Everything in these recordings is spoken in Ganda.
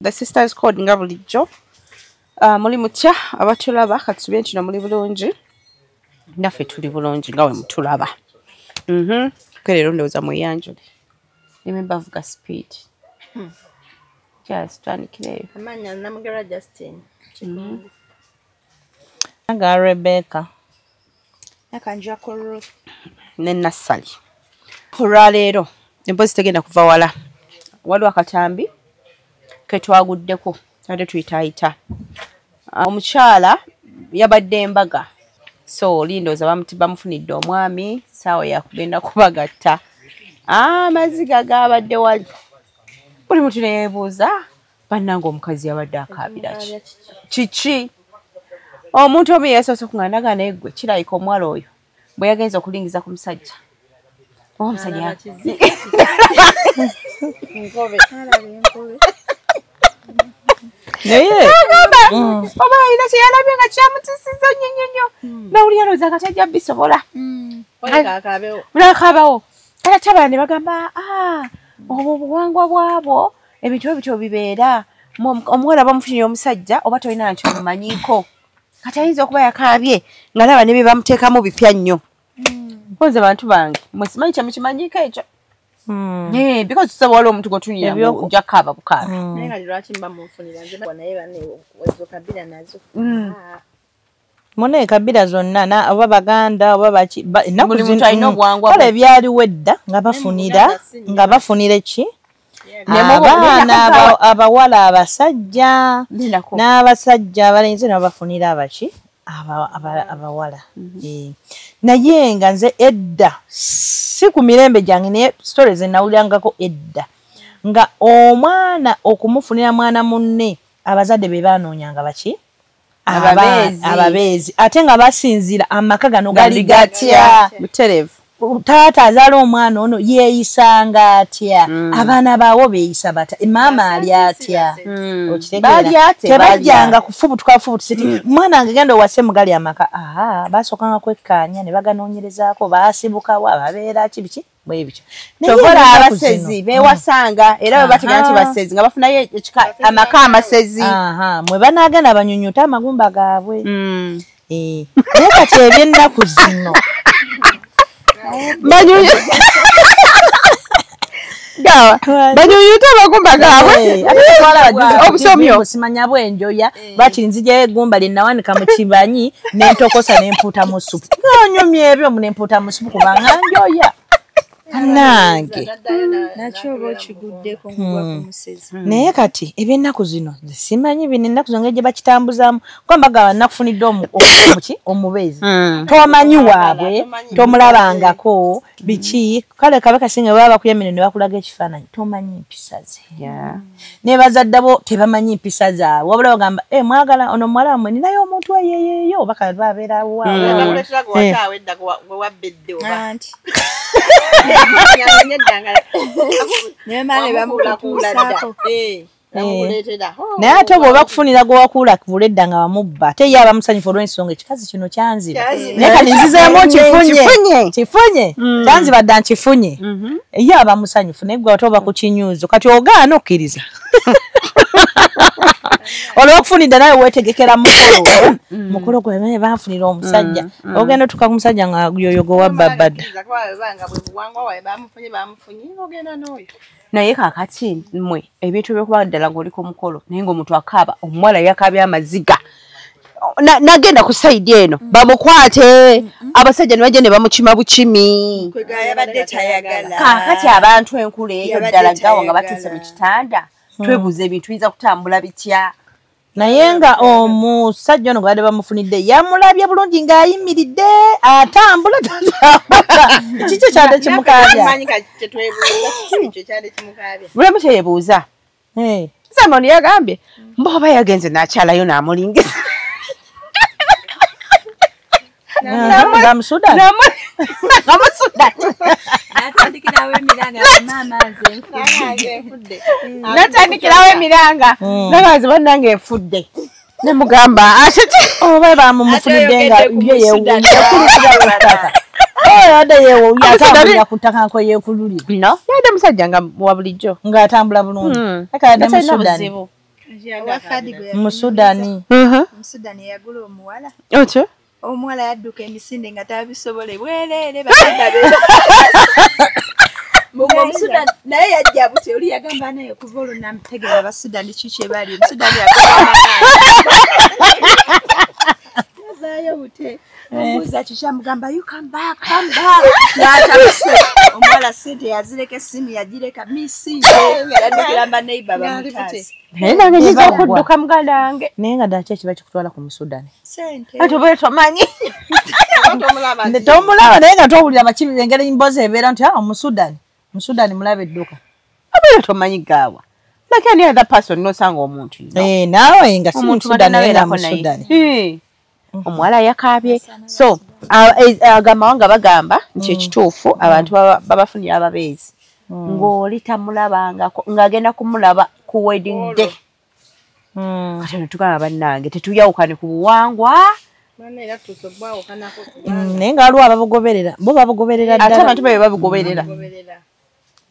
The sisters called nga bulijjo. Muli mutya abatulaba katubye kino muli bulungi. Naffe tuli bulungi nga we mutulaba. Kwerero ndowooza mweyanjule. Remember avuga speed. Just twanikire. Amanya namugera Justin. Nga Rebecca. Nakanja ko Ne Nassali. Olwaleero empozi tegenda kuva wala. Waliwo akatambi ke twaguddeko ate tuyitaayita. Omukyala yabadde embaga. So lindooza bamufunidde omwami saawa yakugenda kubagatta. Amaziga gaabadde wali. Buli muntu ne yeebuuza bannange omukazi yabadde akaabira ki? Kiki? Omuntu omu yeesoose kuŋŋandaga naye ggwe kirabika omuwala oyo bwe yagenza okulingiza ku musajja. Omusajja naye oba alina kye yalabye nga kyamutisiza nnyo. Nawulira alowooza nga tajja bisobola. Bulakaabawo. Kale tabala ne bagamba obwo obuwangwa bwabwo ebintu ebityo bibeera. Omuwala bamufunye omusajja oba tolina nakyo mumanyiiko. Kati ayinza okuba yakaabye nga laba ne bye bamuteekamu bipya nnyo. Mpoze bantu bange mwesimanyi kyemukimanyiiko ekyo. Because tusobola omuntu gwetunyira ojja kukaaba bukaabi. naye nga lwaki mba munfunira nze naye bane wezo kabira nazo. Mune kabira zonna oba baganda oba baki Buli muntu alina obuwangwa kale byaliwo edda nga bafunira ki abaana abawala abasajja n'abasajja abalenzi nabo bafunira abaki abawala. Naye nga nze edda si ku mirembe gyange naye stories ennawulirangako edda nga omwana okumufunira mwana munne abazadde be baanoonyanga baki ababeezi ate nga basinzira amaka gano gali gatya butereevu. taata azaala omwana ono yeeyisanga atya abaana baawo beeyisa bata maama ali atya tebajjanga kufubutukafubutusiti mwana wange genda owase mugali amaka basookanga kwekkaanya ne baganoonyerezaako baasibukawo ababeera ki biki bwebityo tokola abasezi beewasanga era bwe bategera nti basezi nga bafunayo amaka amasezi mwe banaagenda banyunyuta amagumba gaabwe naye kati eby'ennaku zino banyunyuta amagumba gaabwe obusomyo simanya bwenjoya lwaki nzija egumba lyenawanika mu kibanyi nentokosa nempuuta mu supu nganyumya ebyo nempuuta mu supu kubanga njoya nange nakyo oba okiguddeko ngwa ku musezi. naye kati eby'ennaku zino simanyi bino ennaku zonge gye bakitambuzaamu kwambagaba nakufunidde omubeezi tomanyi waabwe tomulabangako biki kale kabe kasinga baba bakuyamire ne bakulaga ekifaananyi tomanyi mpisa ze ne bazadde bo tebamanyi mpisa zaabwe wabula bagamba mwagala ono muwala wammwe ninayo omuntu eyeyeeyo oba kale babeerawo naye ate bw'oba kufunira gwe wakuula kivula edda nga bamubba ate ye aba musanyufu olw'ensonga ekikazi kino kyanziba naye kati nzizeemu kifunye kyanziba dda nkifunye ye aba musanyufu naye gwe ate oba ku kinyuzo kati ogaana okkiriza olwokufunidde nawe weetegekera mukolo gwe bafunira omusajja ogenda otuka ku musajja nga yoyo gwe wabbabadda naye kaakati mmwe ebintu byokuba ddala ng'oli ku mukolo naye ng'omuntu akaaba omuwala yakaabya amaziga nagenda ku sayidi eno bamukwate abasajja ne bajja ne bamukima bukimi kaakati abantu enkulu eyo ddala gawa nga batuuse mu kitanda twebuuza ebintu biyinza kutambula bitya naye nga omusajja ono gwabadde bamufunidde yamulabye bulungi ng'ayimiridde atambula kikyo kyadde kimukaabya bulemu kyeyebuuza Simon yagambye mboba yagenze n'akyalayo n'amulingiza natandikirawo emiranga nabazi bannange enfudde nemugamba oba bamumufunidde nga ye yewuunya Ada yewo yatambula kutaka ko yekululi. No. Yada musajja nga wa bulijjo. Nga atambula bulungi. Aka yada musudani. mu Sudani Musudani yagula omuwala otyo omuwala yadduka emisinde nga tabisobole bwerere basajja be Musudani naye yajja bute oli yagamba naye kuva olwo namutegeera Basudani kiki bali Musudani yazayo bute omubuuza kikyamugamba you come back n'atabuse omuwala sente yazireka essimu yagireka misinge yaddukiramba neighbor bamutaasi naye nange nyiza okudduka muganda wange naye nga ddala ki ekiba kikutwala ku Musudani sente ate obeera tomanyi tomulaba naye nga towulira bakibi engeri mbozi ebeera nti Omusudani mulaba edduka obeera tomanyi gaawa like any other person nosanga omuntu naawe nga si Musudani naye nga Musudani omuwala yakaabye so agamba wanga bagamba nti ekituufu abantu babafunira ababeezi ng'oli tamulabangako ng'agenda kumulaba ku wedding day kati no tugamba bannange tetuyawukane ku buwangwa naye nga waliwo ababugoberera bo babugoberera ate abantu babe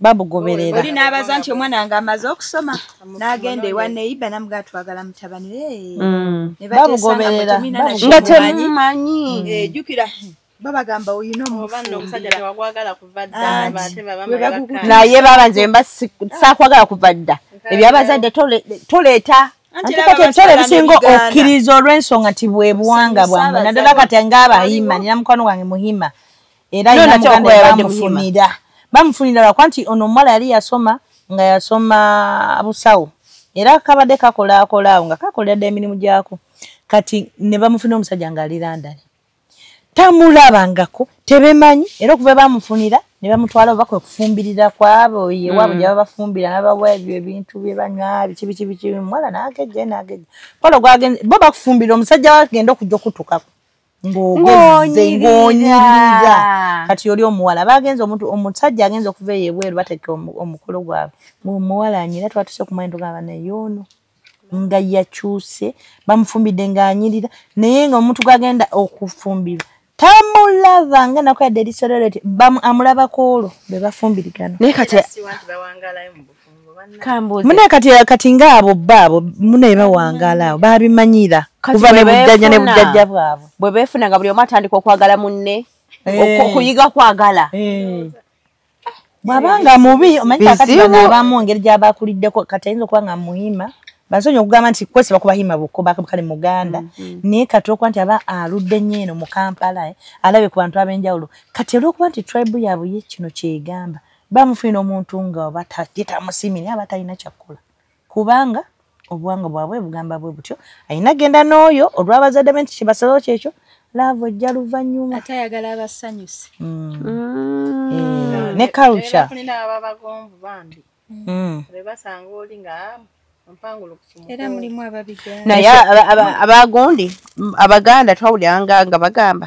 babugoberera oli n'abaza nti omwana nga amaze okusoma n'agenda ewa neiba namugaa twagala mutabani babugoberera nga temumanyi jjukira babagamba oyina omusajja tewakwagala kuva dda naye baba nze mba saakwagala kuva dda ebyabazadde toleeta anti kati ebitole ebisinga okkiriza olw'ensonga nti bwe buwanga bwamwe naddala kati ng'abahima nina mukwano wange muhima era ina muganda bamufunira lwakuba nti ono omuwala yali yasoma nga yasoma busawo era kabadde kakolaakolaawo nga kakolera dda emirimu gyako kati ne bamufunira omusajja ng'ali London tamulabangako tebemanyi era okuva bamufunira ne bamutwala oba kwe kufumbirira kwabo yewaabo gye babafumbira n'abawa ebyo ebintu bye banywa biki omuwala n'agejja polo bo bakufumbira omusajja wagenda okujja okutukako ng'onyirira kati oli omuwala bagenze omusajja agenze okuva eyo ebweru bateeka omukolo gwabwe omuwala anyira twatuse okumanya tugamba naye ono nga yakyuse bamufumbidde ng'anyirira naye ng'omuntu gwagenda okufumbirwa tamulaba nga nako yadde erisolero ti amulabako olwo be bafumbirigana naye kati mune kati ng'abo baabo mune bawangala babimanyira kuva ne bujjajja ne bujjajja bwabwe bwe beefuna nga buli omu atandika okwagala munne okuyiga kwagala bw'abanga mubi omanyi kakati banaabamu engeri gy'abakuliddeko kati ayinza okuba nga muhima bansonyi okugamba nti kwesi bakubahima bukoba kale Muganda naye kati okuba nti aba aludde nnyo eno mu Kampala alabe ku bantu ab'enjawulo kati olw'okuba nti tribe yaabwe ye kino kyegamba bamufunira omuntu nga oba tamusimire aba talina kyakkola kubanga obuwanga bwabwe bugamba bwe butyo ayina genda n'oyo olw'abazadde be nti kibasalawo kyekyo laavu ojja luvannyuma atayagala abasanyuse ne culture basanga oli nga era mulimu ababiganda naye abagundi Abaganda twawuliranga nga bagamba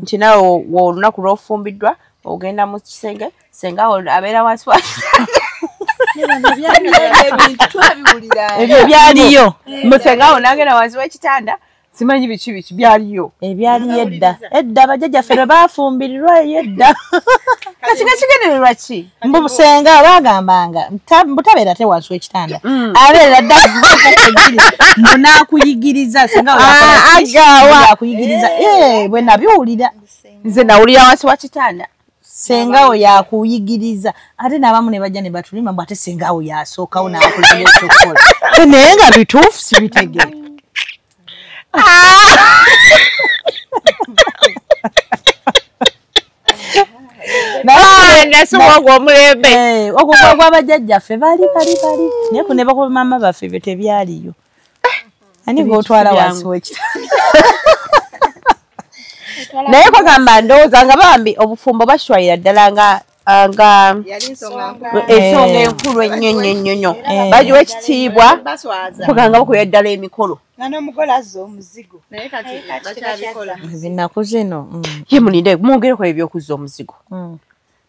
nti nawe olunaku lw'ofumbiddwa ogenda mu kisenge senga abeera wansi wa ebyo byaliyo musenga nagenda wansi w'ekitanda simanyi biki byaliyo ebyaliyo edda bajjajjaffe lwe baafumbirirwa eyo edda kati kigendererwa ki mbusenga bagambanga butabeera te wansi w'ekitanda abeera dda mbu n'akuyigiriza senga akuyigiriza bwe nabyowulira nze nawulira wansi wa kitanda sengawo yakuyigiriza ate n'abamu ne bajja ne batulima bw'ate sengawo yasookawo n'akulira ekyokukola naye nga bituufu sibitegere ogwo gw'abajjajjaffe bali naye ku ne bakuba maama baffe byo tebyaliyo ani g'otwala wansi w'ekitanda naye kwagamba ndowooza nga bambi obufumbo bashwayira ddala nga ensonga enkulu ennyo bagiwa ekitiibwa kwaganga bakuya ddala emikolo ennaku zino ye mulinde mwongereko ebyokuzza omuzigo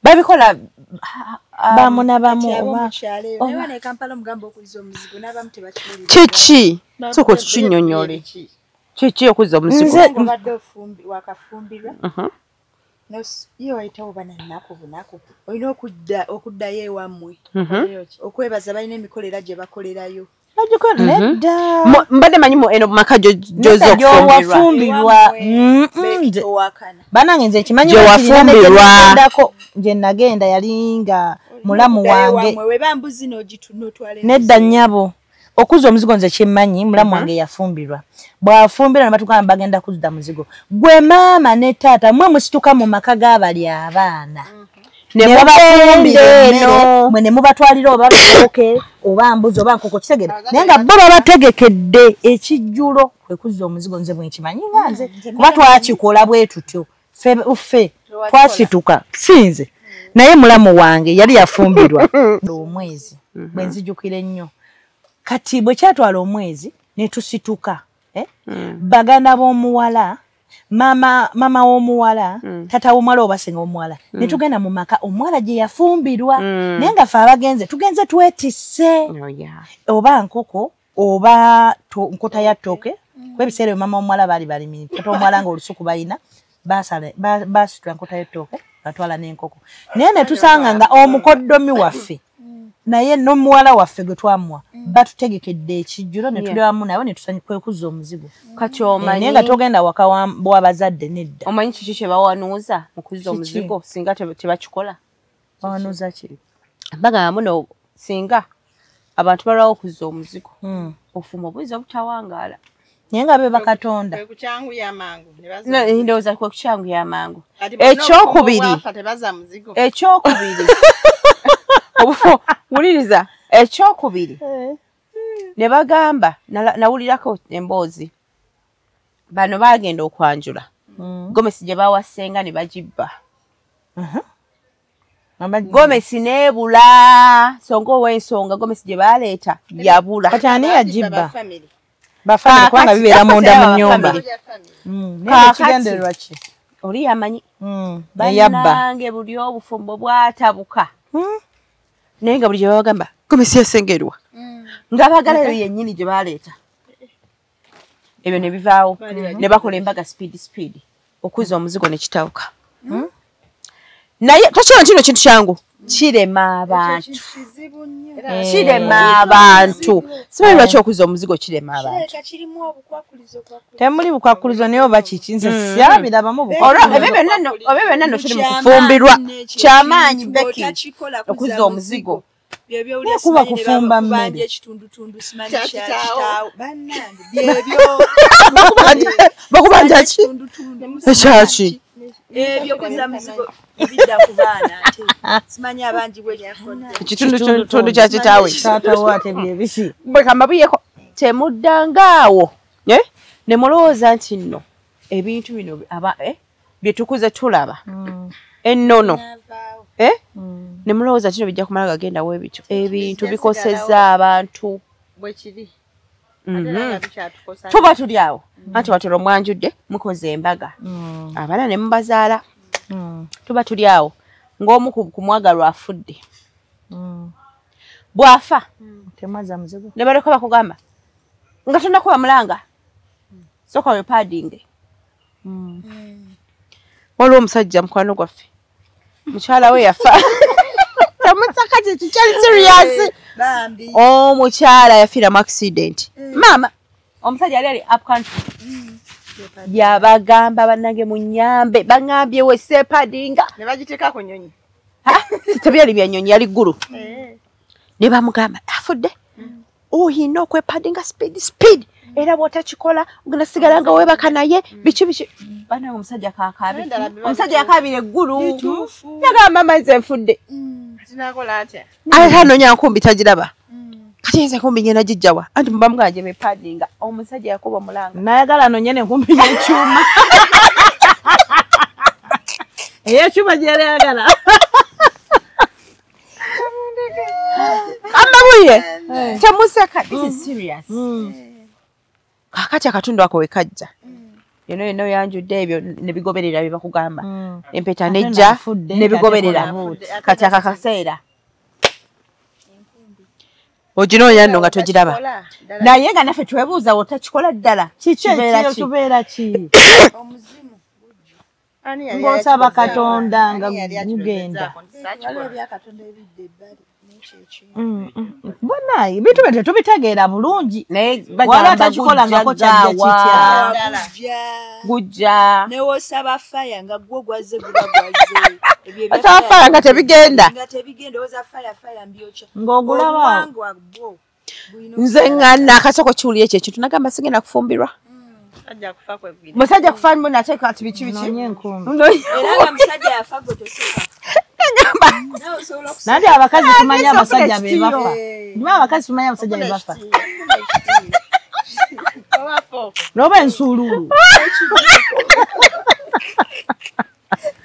babikola bamu na bamu kiki soko tukinnyonnyole kiki okuzza omuzigo iyo wayitawo bana bunaku olina okuddayo ewammwe okwebaza balina emikolera gye bakolerayo Ajiko nedda. Mbadde manyi eno maka jozo wafumbirwa. Banange nze kimanyi wafumbirwa. Nje nagenda yalinga mulamu wange. Nedda nnyabo. Okuza omuzigo nze kimmanyi mulamu wange yafumbirwa. Bwafumbira ne batugamba bagenda kuzza muzigo. Gwe maama ne taata mwe musituka mu maka g'abali abaana. Ne bafumbira mwe ne mubatwalira oba bitoke oba mbuzi oba nkoko kitegera. Naye nga bo babategekedde ekijjulo kwe kuzza omuzigo nze bwe nkimanyi nga nze. Kuba twakikola bwe tutyo. Ffe twasituka sinze. Naye mulamu wange yali yafumbirwa omwezi. Bwe nzijukira ennyo. Kati bwe kyatwala omwezi ne tusituka baganda b'omuwala mama w'omuwala tata w'omuwala obasenga omuwala ne tugenda mu maka omuwala gye yafumbirwa naye nga ffe abagenze tugenze twetisse oba nkoko oba nkota ya ttooke kwebiseera mama w'omuwala baali balimi tata w'omuwala nga olusuku balina basitula nkota y'ettooke batwala n'enkoko naye ne tusanga nga omukoddomi waffe naye n'omuwala waffe gwe twamuwa batutegekedde ekijjulo ne tuli wamu nawe ne tusanyuka kwekuzza omuzigo kati omanyi naye nga togenda waka w'abazadde nedda omanyi kiki kye bawanuuza mu kuzza omuzigo singa tebakikola bawanuuza ki bagamba muno singa abantu balwawo okuzza omuzigo ofuma obuyinza obutawangaala naye nga be bakatonda ndowooza kwe kukyangu y'amangu ekyokubiri wuliriza ekyokubiri ne bagamba nawulirako emboozi bano bagenda okwanjula gomesi gye bawasenga ne bagibba gomesi neebula songa ow'ensonga gomesi gye baleeta yabula kati ani yagibba bafamire kubanga bibeera munda mu nnyumba kigendererwa ki oli yamanyi bannange buli obufumbo bwatabuka naye nga buli gye babagamba gomesi yasengerwa nga baagala eyo yennyini gye baleeta ebyo ne bivaawo ne bakola embaga speed okuzza omuzigo ne kitawuka naye tokiraba kino kintu kyangu kirema abantu simanyi lwaki okuzza omuzigo kirema abantu temuli bukwakulizo naye oba kiki nze syabirabamu ebyo byonna nno kiri mu kufumbirwa kyamaanyi beki okuzza omuzigo kuba kufumba mmere bakubanja ki ekyaki ekitundu kya kitaawe bwe kamabiyeko temuddangaawo ne mulowooza nti nno ebintu bino bye tukuze tulaba ennono ne mulowooza kino bijja kumala gagendawo ebityo ebintu bikosezza abantu tuba tuli awo anti watera omwanjudde mukoze embaga abaana ne mubazaala tuba tuli awo ng'omu ku mwagalwa afudde bw'afa ne baleka bakugamba nga tonnakuba mulanga soka we paadinge waliwo omusajja mukwano gwaffe mukyala we yafa tamusaka kye kikyali serious omukyala yafiira mu accident maama omusajja yali ali up country yabagamba bannange munyambe baŋambye we seepadinga ne bagiteekako nnyonyi tebyali bya nnyonyi yali ggulu ne bamugamba afudde oyina okwepadinga speed era bw'otakikola ogenda sigala nga weebaka naye biki bannange omusajja kaakabi omusajja yakaabira eggulu yagamba mazzi enfudde ate anoonya nkumbi tagiraba kati nze enkumbi ngenda gijjawa anti muba mugala gye bepadinga omusajja yakuba mulanga nayagala anoonye n'enkumbi y'ekyuma ey'ekyuma gyeyali ayagala amabuye temuseka this is serious kakati akatundu ako we kajja yonna yanjudde ebyo ne bigoberera bye bakugamba empeta nejja ne bigoberera kati akakaseera oginoonya nno nga togiraba naye nga naffe twebuuza wotakikola ddala kibeera ki ng'osaba katonda nga gugenda Bona ebintu bye tubitegeera bulungi naye wala takikolangako kyajja kitya gujja newosaba faya nga gwo gwaze gulagwaze osaba faya nga tebigenda oza faya mbyocha ng'ogulaba nze ngana akasoko kiwulira ekyo ekintu nagamba sigenda kufumbirwa musajja kufa nateeka ati biki era nga musajja yafa gotoseka nandi abakazi tumanya abasajja be bafa nima abakazi tumanya abasajja be bafa noba ensuululu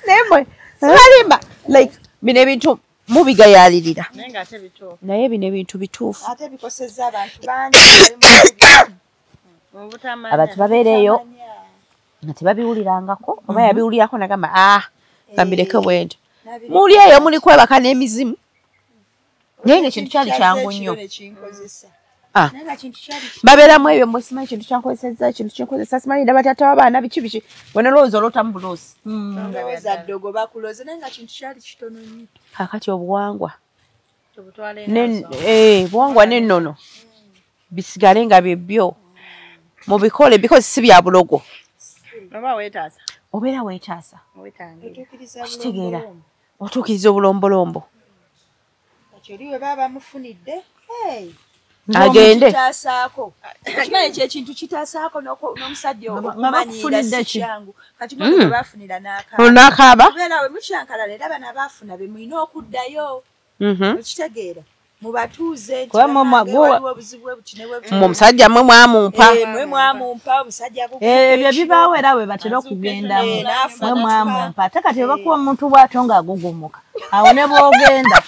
nemwe sibalimba like bino ebintu mubigayalirira naye bino ebintu bituufu ate bikosezza abantu bangi abantu babeereeyo nga tebabiwulirangako oba yabiwulirako nagamba gambireke bwenti muli eyo muli kwebaka n'emizimu naye ngaekintu kyali kyangu nnyo babeeramu ebyo mwesimanyi ekintu kyankozesezza ekintu kyenkozesa simanyi nda batata w'abaana biki biki wenalowooza olootamu buloozi ddogo bakuloze naye nga kintu kyali kitono nnyo kakati obuwangwa buwangwa n'ennono bisigale nga byebyo mubikole because si bya bulogo obeera weetaasa kitegeera otuukiriza obulombolombo kyoliwe baba bamufunidde agende kimanyi kyekintu kitaasaako n'omusajja okumanyira kyangu kati mwe bafunira n'akaaba kubeera we mukyankalala era bana baafuna be mulina okuddayo okitegeera mubatuuze waliwo obuzibu omusajja mwe mwamumpa omusajja ebyo bibaawo era we batera okugendamu mwe mwamumpa ate kati webakuwa omuntu bw'atyo ng'agugumuka awo ne bw'ogenda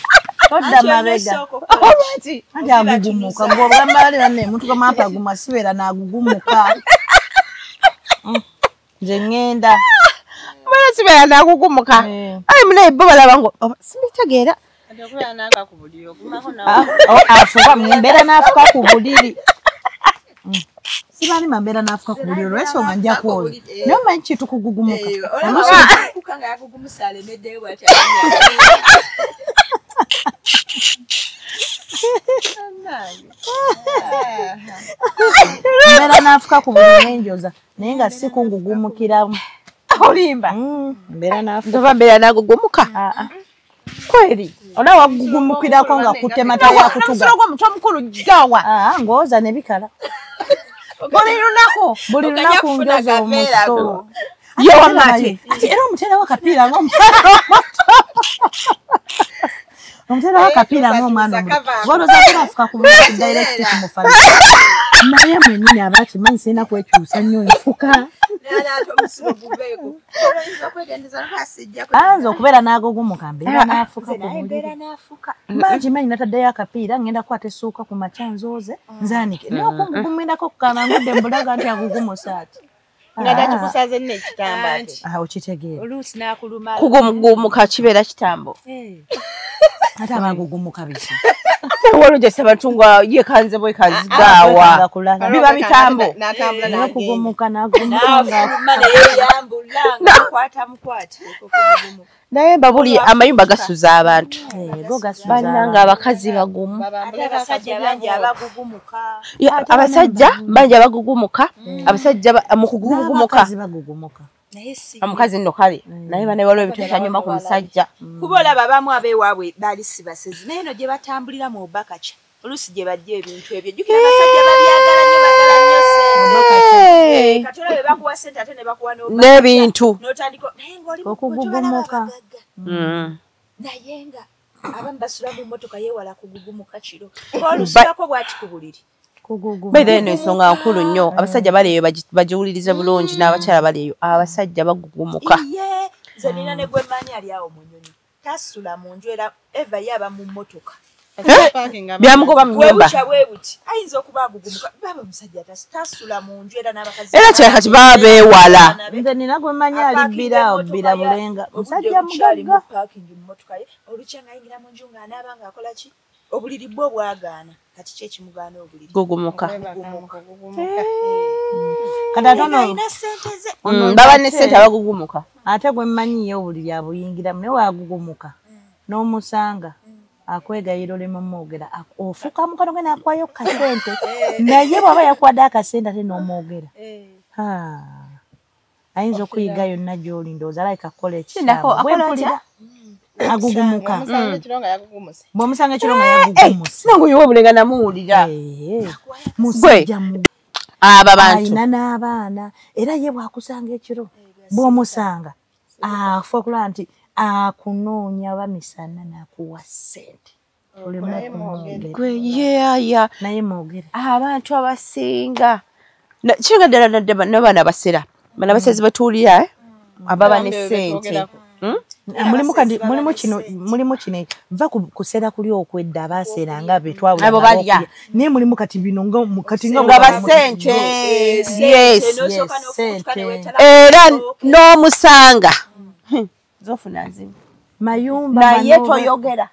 todda mabega anti agugumuka ng'ogamba bali banne omuntu gamampa aguma sibeera n'agugumuka nze ŋŋenda bala sibeera n'agugumuka ayi munaye bo balaba ngo simitegeera afuka mbeera n'afuka ku buliri sibalima mbeera n'afuka ku buliri olw'ensonga nja kwoza naye omanyi kitu kugugumuka mbeera n'afuka ku buliri nenjoza naye nga si kungugumukiramu olimba mbeera n'afuka mbeera n'agugumuka kweri ola wagugumukirako nga kutemata wakutuga omuti omukulu gawa ng'oza ne bikala buli lunaku njoza omuso yewamate ati era omutera wakapiira omutera wakapiira ng'omwana goloza terafuka ku direct kumufala naye mwenyini aba akimanyi sirina kwekyusa nnyo nfuka anza okubeera n'agugumuka mbeera n'afuka ku buliri mangimanyi nataddeyo akapiira ngenda kukwata essuuka ku makya nzooze nzaanike naye okungugumirako kukana ngudde mbulaga nti agugumusa ati okitegeera kugumuka kibeera kitambo ate abagugumuka biki walojesa batungwa yekanze bwekazigaawa biba bitambo kugumuka naye babuli amayumba gasuza abantu bannanga abakazi bagumu abasajja bangi abagugumuka abasajja mu kugugumuka omukazi nno kale naye banaye waliwo ebitanyuma ku musajja kuba olaba abamu abeewaabwe baali sibasezi naye no gye batambulira mu bakaca oluusi gye bajja ebintu ebyo jjukira abasajja babyagala nnyo bagala nnyo sente kati olaba bakuwa sente ate ne bakuwa n'ebintu n'otandika naye ng'oli okugugumuka naye nga abamu basula mu mmotoka yeewala kugugumuka kiro olusulako bw'ati ku buliri baira eno ensonga nkulu nnyo abasajja baleeyo bagiwulirize bulungi n'abakyala baleeyo abasajja bagugumuka nze nina ne gwe mmanyi ali awo mu nnyonyi tasula mu nju era eva yaaba mu mmotoka byamugoba mu nnyumba bwebuti ayinza okuba agugumuka baba omusajja tasula mu nju era n'abakazi era kyekati baba beewala nze nina gwe mmanyi ali bbira bulenga musajja mugagga mmotoka ye olukya ng'ayingira mu nju ng'anaaba ng'akola ki obuliri bwe obwagaana kati ki ekimugaana obuliri gugumuka kati atono baba ne ssente abagugumuka ate gwe mmanyiyo obuliri abuyingiramu naye waagugumuka n'omusanga akwegayira olemu mwogera ofuka mukono gwe nakwayo kasente naye bwaba yakwadde akasente ate n'omwogera ayinza okuyiga yonna gy'oli ndowooza alayika kukola ekikyamu agugumuka bw'omusanga ekiro nga yagugumusa nanguyiwe bulenga namuwulira musajja aba bantu ayina n'abaana era ye bwakusanga ekiro bw'omusanga afa okulaba nti akunoonya bamisana nakuwa ssente olemu okumwogera naye mwogere abantu abasinga kinga ddala n'abaana basera bana basezi batuulira ababa ne ssente mulimu kino va kusera kuli okwedda abaseranga betwawulabo balya naye mulimu kati bino nga basente era n'omusanga zofuna nzibu mayumba naye toyogera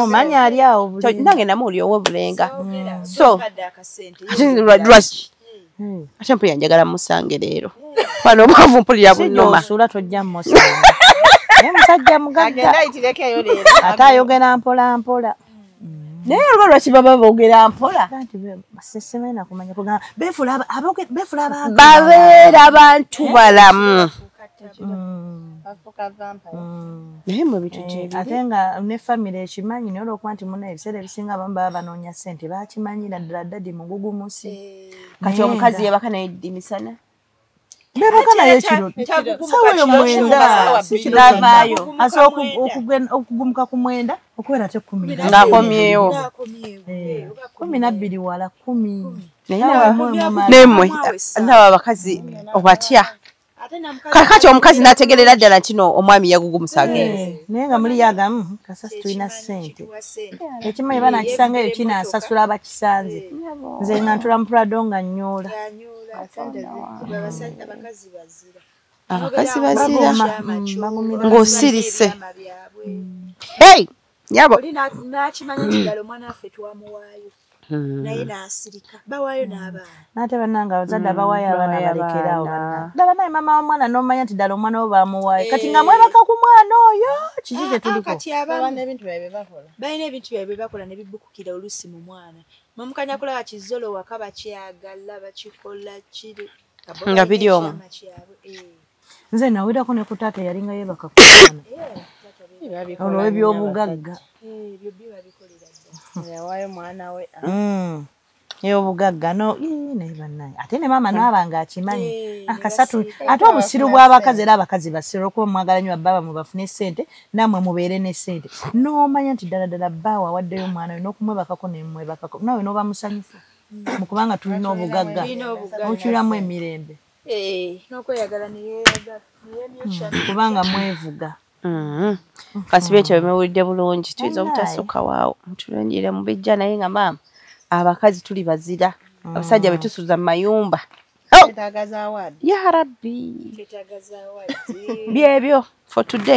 omanyi ali awo nange namuwuli owebulenga so ate mpuya njagala musange leero wano obwavu mpulira bunoma osula tojja mmusanga naye musajja mugagga ate ayogera mpola mpola naye olwo lwaki baba boogera mpola sesemena kumanya kugamba beefula babeera bantu balamu naye mu bintu ate nga ne famire ekimanyi naye olwokuba nti muna ebiseera ebisinga abamu baba banoonya ssente bakimanyira ddala ddadi mugugumusi kati omukazi yebaka naye ddi misana bebaka naye ekiro sawayo mwenda navaayo asobola okugumuka ku mwenda okubeera te 10 ng'akomyewo 12 wala 10 nemwe naba abakazi obatya kakati omukazi n'ategerera ddala kino omwami yagugumusa agenze naye nga muli yagamu kasasi tulina ssente ekimanyi banakisanga eyo kinaasasula abakisanze nze nga ntula mupulado nga nnyola abakazi bazira ng'osirise hey nyabo nakimanya nti ddala omwana waffe twamuwaayo naye n'asirika bawaayo n'abaana n'ate bannanga abazadde abawaayo abaana balekerawo ddala naye maama w'omwana n'omanya nti ddala omwana wo bamuwaayo kati nga mwebaka ku mwana oyo kiki kye tuliko balina ebintu byabwe bakola ne bibbukukira oluusi mu mwana mamukanya kulaba kizolo waka bakyagala bakikola kiri nga biri omwo nze nawirako ne ku taata yalinga yebaka ku mwana olwo ebyobugagga yawaayo mwana we ey'obugagga naye bannaye ate ne maama naabanga akimanyi akasatu ate obusiru bw'abakazi era abakazi basiru okuba mwagala nnyo baba mubafune ssente nammwe mubeere ne ssente n'omanya nti ddala ddala bbaawe awaddeyo omwana we n'okumwebakako nemwebakako naawe n'oba musanyufu mukubanga tulina obugagga okiiramu emirembe n'okweyagala neyeyagala kubanga mwevuga kasibe ekyo bemewulidde bulungi tuyinza obutasooka waawo ntulengere mu bijja naye nga maama abakazi tuli bazira abasajja betusuza mu mayumba ya rabbi byebyo for today